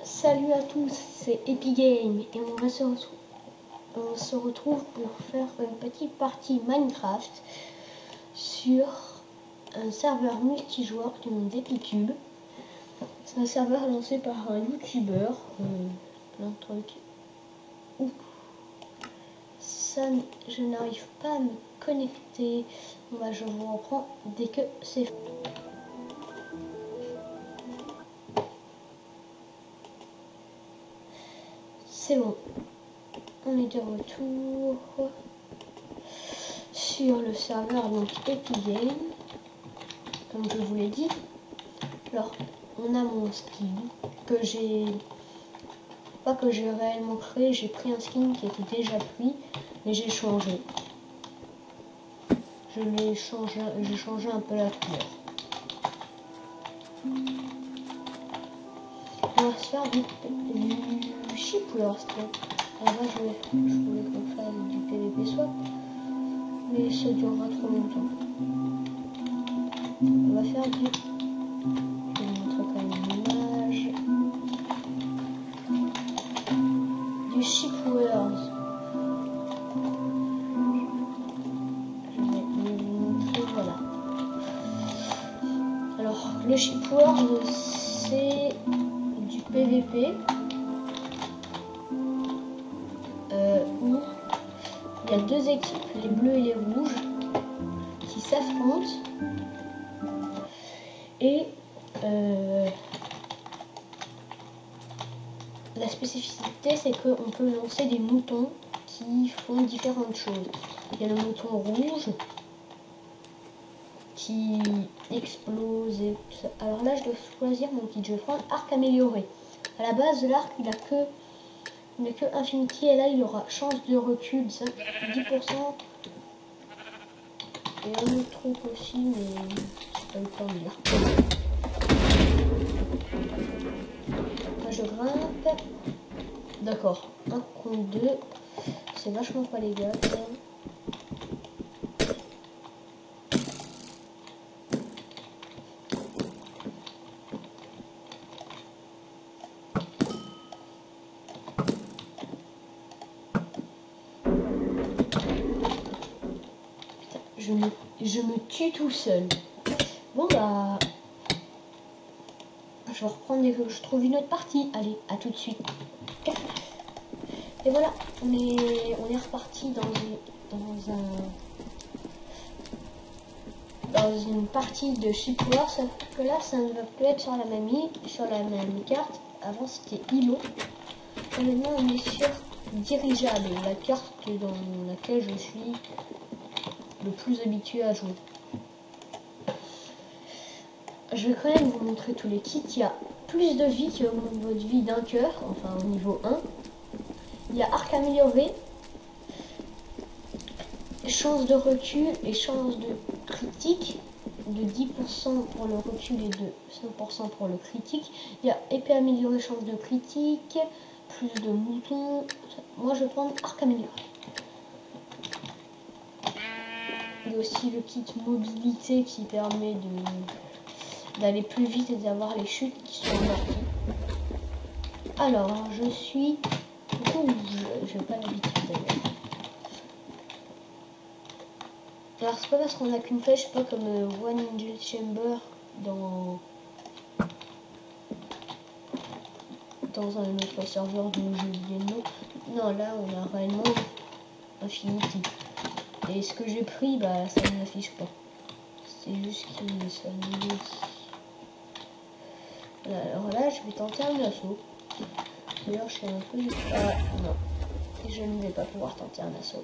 Salut à tous, c'est Epigame et on se retrouve pour faire une petite partie Minecraft sur un serveur multijoueur du nom d'Epicube. C'est un serveur lancé par un youtubeur, plein de trucs. Ouh. Ça, je n'arrive pas à me connecter. Bon, bah, je vous reprends dès que c'est fait. C'est bon, on est de retour sur le serveur donc Epigame, comme je vous l'ai dit. Alors, on a mon skin que j'ai réellement créé. J'ai pris un skin qui était déjà pris, mais j'ai changé. J'ai changé un peu la couleur. On va se faire du chip ou alors moi je voulais qu'on fasse du PVP swap, mais ça durera trop longtemps. On va faire du... Je vais vous montrer quand même une image. Du Ship Wars. Je vais vous montrer, voilà. Alors, le Ship Wars, c'est du PVP. Où il y a deux équipes, les bleus et les rouges, qui s'affrontent. Et la spécificité, c'est qu'on peut lancer des moutons qui font différentes choses. Il y a le mouton rouge qui explose et tout ça. Alors là, je dois choisir mon kit. Je vais prendre arc amélioré. À la base de l'arc, il n'a que Infinity, et là il aura chance de recul 10%. Et un autre truc aussi, mais j'ai pas eu le temps de lire. Là je grimpe. D'accord, 1 contre 2. C'est vachement pas légal quand même. Je me tue tout seul. Bon bah, je vais reprendre dès que je trouve une autre partie. Allez, à tout de suite. Et voilà, on est reparti dans une partie de Ship Wars, sauf que là ça ne va plus être sur la même carte. Avant c'était îlot. Et maintenant on est sur dirigeable, la carte dans laquelle je suis le plus habitué à jouer. Je vais quand même vous montrer tous les kits. Il y a plus de vie qui augmente votre vie d'un cœur, enfin au niveau 1. Il y a arc amélioré, chance de recul et chance de critique, de 10% pour le recul et de 5% pour le critique. Il y a épée améliorée, chance de critique, plus de moutons. Moi je vais prendre arc amélioré. Il y a aussi le kit mobilité qui permet d'aller plus vite et d'avoir les chutes qui sont amorties. Alors, je suis rouge. Je n'ai pas l'habitude d'ailleurs. Alors, c'est pas parce qu'on a qu'une flèche, pas comme One Angel Chamber dans un autre serveur dont j'ai oublié le nom. Non, là, on a réellement Infinity. Et ce que j'ai pris, bah ça ne m'affiche pas. C'est juste qu'il s'annule. Voilà, alors là, je vais tenter un assaut. D'ailleurs, je suis un peu... Ah, non. Et je ne vais pas pouvoir tenter un assaut.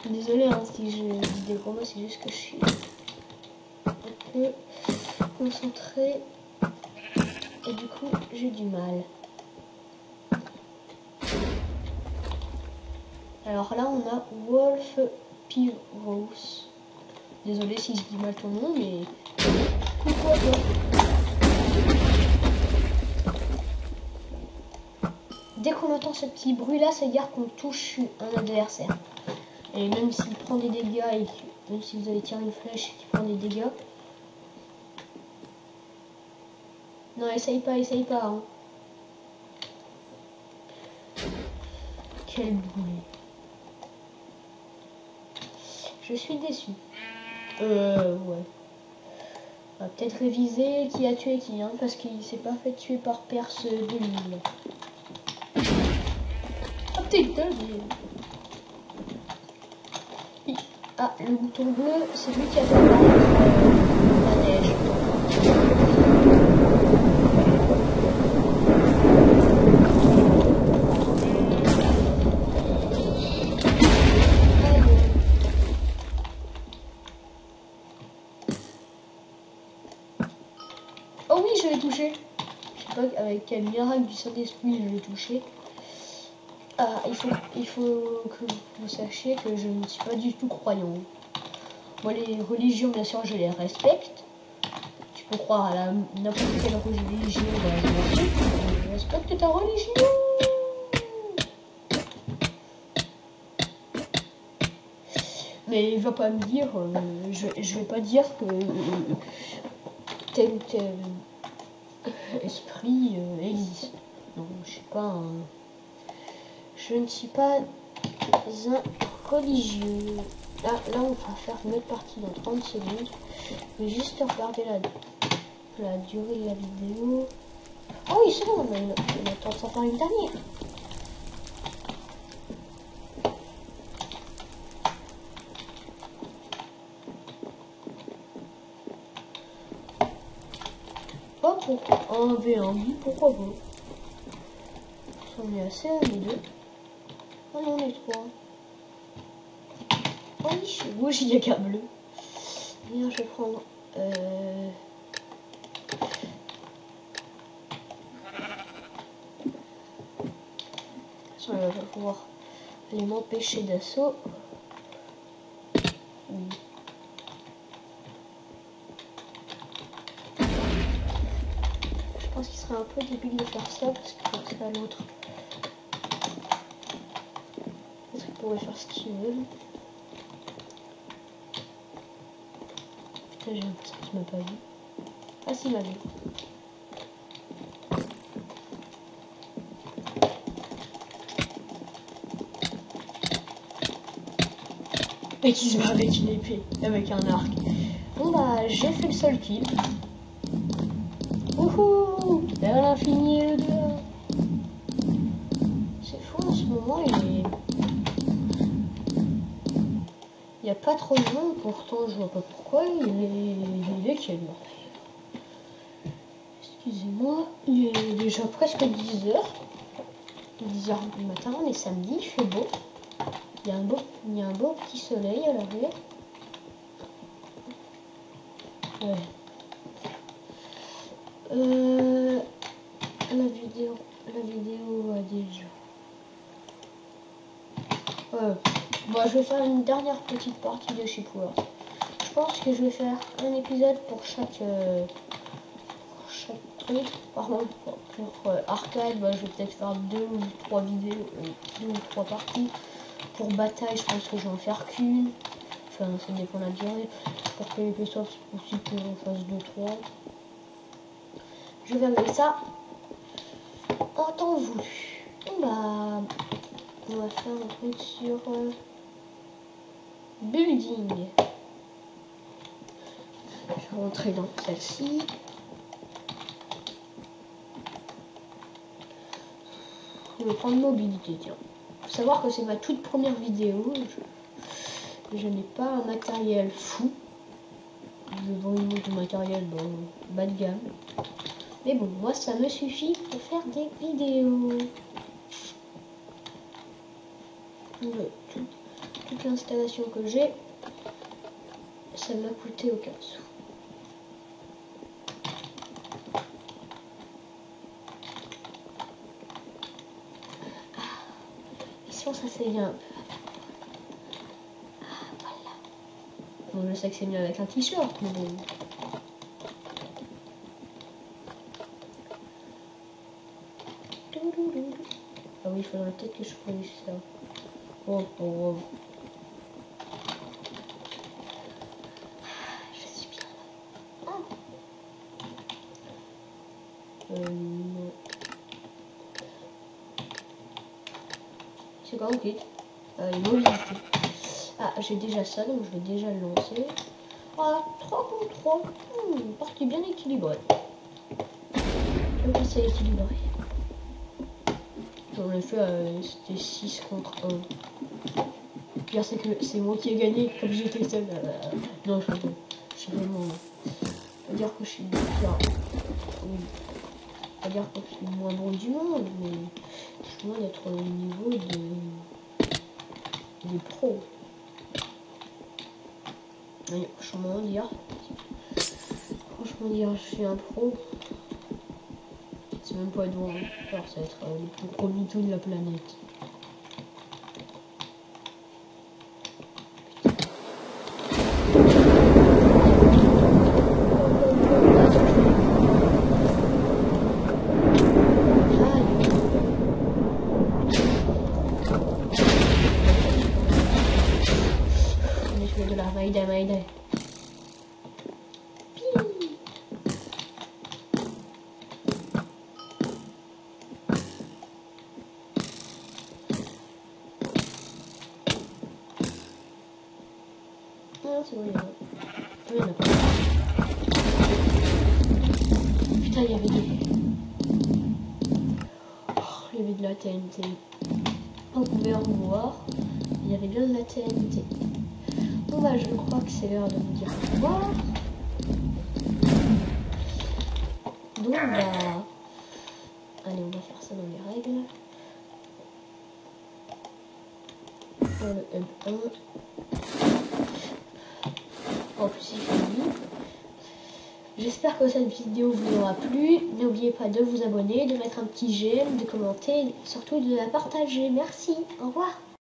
Désolé hein, si je dis des gros mots, c'est juste que je suis un peu concentrée et du coup j'ai du mal. Alors là, on a Wolf Pyros. Désolé si je dis mal ton nom, mais... Pourquoi pas? Dès qu'on entend ce petit bruit-là, ça veut dire qu'on touche un adversaire. Et même s'il prend des dégâts, et même si vous avez tiré une flèche qui prend des dégâts... Non, essaye pas, hein. Quel boulet. Je suis déçu. Ouais. On va peut-être réviser qui a tué qui, hein, parce qu'il s'est pas fait tuer par Perse de l'île. Ah putain, ah, le bouton bleu, c'est lui qui a fait la neige. Oh oui, je l'ai touché. Je sais pas avec quel miracle du Saint-Esprit je l'ai touché. Ah, il faut que vous sachiez que je ne suis pas du tout croyant. Moi, les religions, bien sûr, je les respecte. Tu peux croire à n'importe quelle religion, je respecte ta religion. Mais il va pas me dire, je vais pas dire que tel ou tel esprit existe. Non, je suis pas un... Je ne suis pas un religieux. Là, on va faire une autre partie dans 30 secondes. Je vais juste regarder la durée de la vidéo. Ah oui, c'est bon, on a le temps de s'en faire une dernière. Oh, pourquoi un V1, pourquoi pas? On est assez à nous deux. Oh non, on est trois. Oh oui, je suis rouge, il y a qu'un bleu. Bien, je vais prendre... Je vais pouvoir aller m'empêcher d'assaut. Je pense qu'il serait un peu débile de faire ça parce qu'il faut que ça à l'autre. Peut-être qu'il pourrait faire ce qu'il veut. Putain, j'ai l'impression qu'il m'a pas vu. Ah si, il m'a vu. Et qui se bat avec une épée, avec un arc. Bon bah, j'ai fait le seul kill. Wouhou! Vers l'infini et au-delà. C'est fou en ce moment, il n'y a pas trop de monde, pourtant je vois pas pourquoi il est quelle heure d'ailleurs. Excusez-moi, il est déjà presque 10h. 10h du matin, on est samedi, il fait beau. Il y a un beau petit soleil à l'arrière. Ouais. La vidéo a déjà. Bon, je vais faire une dernière petite partie de Shipwreck. Je pense que je vais faire un épisode pour chaque truc. Par contre, pour arcade, bah, je vais peut-être faire 2 ou 3 vidéos, 2 ou 3 parties. Pour bataille, je pense que je vais en faire qu'une. Enfin, ça dépend de la durée. Pour PvP Soft, c'est possible que j'en fasse 2-3. Je vais regarder ça en temps voulu. Bon bah, on va faire un truc sur building. Je vais rentrer dans celle-ci. Je vais prendre mobilité, tiens. Faut savoir que c'est ma toute première vidéo. Je n'ai pas un matériel fou. Je vends une autre matériel bas de gamme. Mais bon, moi ça me suffit pour faire des vidéos. Toute l'installation que j'ai, ça m'a coûté aucun sou. Et si on s'asseyait un peu. Bon, je sais que c'est mieux avec un t-shirt, mais bon. Ah oui, il faudrait peut-être que je corrige ça. Oh, oh, oh. Je suis bien là. Non. C'est quoi mon kit? Mobilité. Ah, j'ai déjà ça, donc je vais déjà le lancer. Ah, 3 contre 3. Partie bien équilibrée. Je pense que c'est équilibré. En effet, c'était 6 contre 1. Le pire, c'est que c'est moi qui ai gagné, comme j'étais seul. Non, je suis vraiment... On va dire que je suis le pire. Oui. On va dire que je suis le moins bon du monde, mais je suis loin d'être au niveau des pros. Allez, franchement dire, je suis un pro. C'est même pas Edouard, alors ça va être le plus gros mytho de la planète. Je fais de la Mayday. Non, c'est bon, il y en a pas. Putain, il y avait de la TNT. On pouvait en voir. Il y avait bien de la TNT. Bon bah, je crois que c'est l'heure de vous dire au revoir. Donc bah... Allez, on va faire ça dans les règles. Pour le hub 1. En plus, c'est fini. J'espère que cette vidéo vous aura plu. N'oubliez pas de vous abonner, de mettre un petit j'aime, de commenter, surtout de la partager. Merci, au revoir.